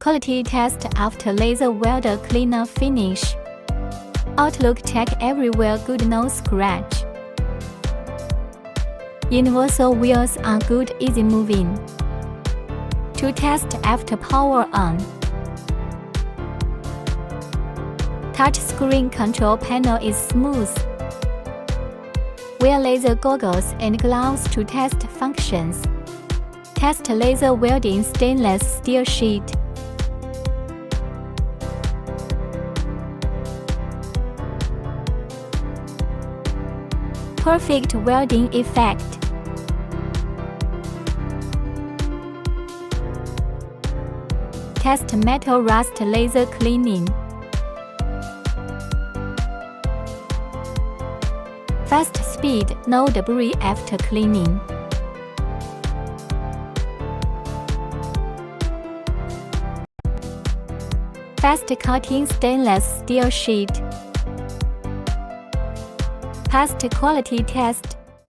Quality test after laser welder cleaner finish. Outlook check everywhere, good, no scratch. Universal wheels are good, easy moving. To test after power on. Touchscreen control panel is smooth. Wear laser goggles and gloves to test functions. Test laser welding stainless steel sheet. Perfect welding effect. Test metal rust laser cleaning. Fast speed, no debris after cleaning. Fast cutting stainless steel sheet. Passed quality test.